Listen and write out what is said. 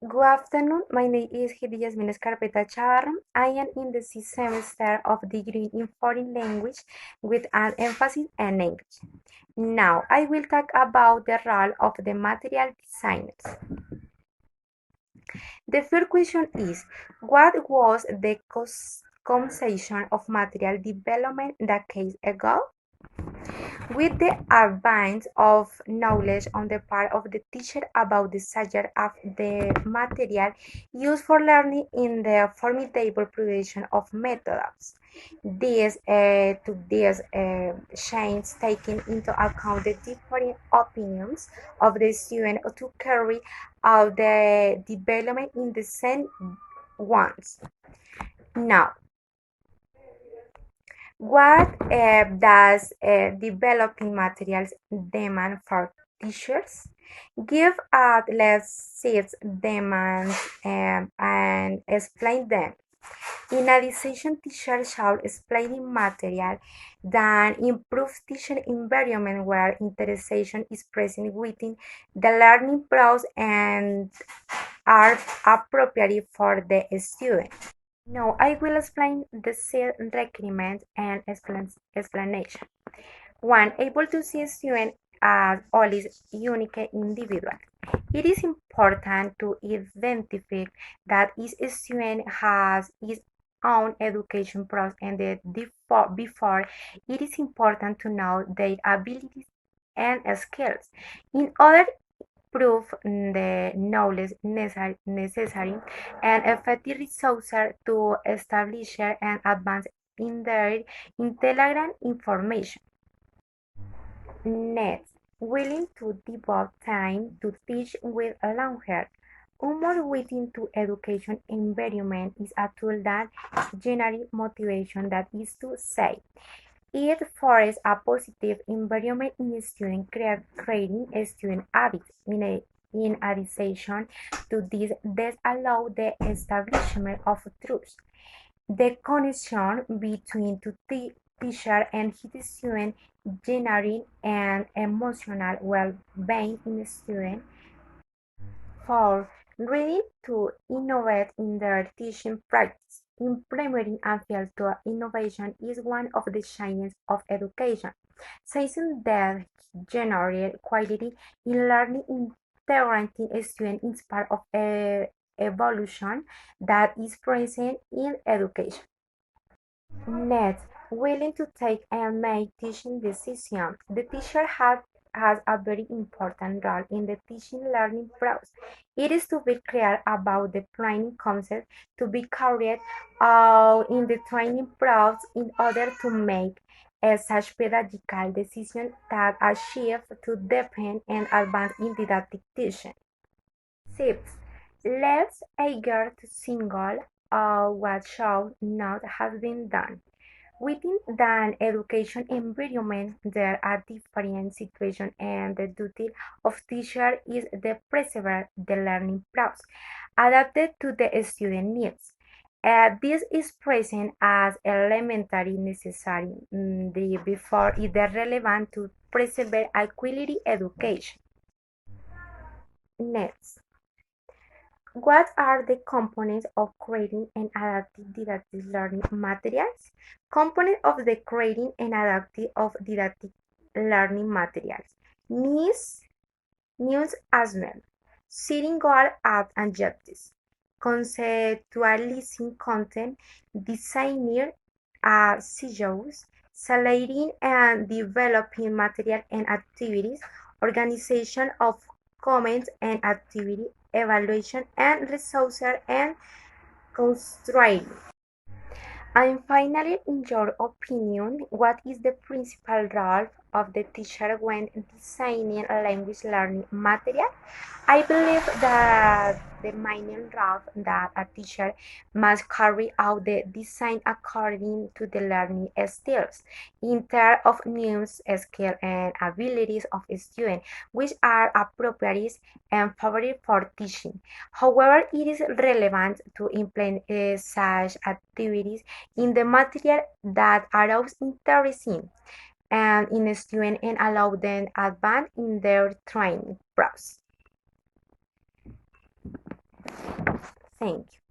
Good afternoon. My name is Heidi Yasmin Escarpeta Chavarro. I am in the sixth semester of degree in foreign language with an emphasis in English. Now, I will talk about the role of the material designers. The first question is, what was the conception of material development decades ago? With the advance of knowledge on the part of the teacher about the subject of the material used for learning in the formidable production of methods, these changes taking into account the different opinions of the student to carry out the development in the same ones. Now, what does developing materials demand for teachers? Give at least six demands and explain them. In addition, teachers should explain the material that improves teaching environment where interaction is present within the learning process and are appropriate for the student. Now, I will explain the set requirements and explanation. One, able to see a student as always unique individual. It is important to identify that each student has his own education process and before it is important to know their abilities and skills. In order prove the knowledge necessary and effective resources to establish and advance in their intelligent information. Next, willing to devote time to teach with learners. Humor within to education environment is a tool that generates motivation, that is to say. It fosters a positive environment in student creating student habits. In addition to this allows the establishment of trust. The connection between the teacher and his student generating an emotional well-being in the student. 4. Ready to innovate in their teaching practice. Implementing and field to innovation is one of the shines of education, saying that generate quality in learning integrating students is part of a evolution that is present in education. Next, willing to take and make teaching decisions. The teacher has a very important role in the teaching learning process. It is to be clear about the training concept to be carried out in the training process in order to make such pedagogical decisions that achieve to deepen and advance in didactic teaching. Sixth, let's eager to single what should not have been done. Within the education environment, there are different situations, and the duty of teacher is to preserve the learning process adapted to the student needs. This is present as elementary necessary before it is relevant to preserve a quality education. Next. What are the components of creating and adaptive didactic learning materials? Components of the creating and adaptive of didactic learning materials. News as well. Setting goal and objectives. Conceptualizing content. Designing schedules. Selecting and developing material and activities. Organization of comments and activity evaluation and resources and constraint. And finally, in your opinion, what is the principal role of the teacher when designing a language learning material? I believe that the main role that a teacher must carry out the design according to the learning styles in terms of news, skills, and abilities of students, which are appropriate and favorable for teaching. However, it is relevant to implement such activities in the material that arouse interesting and in students and allow them advance in their training process. Thank you.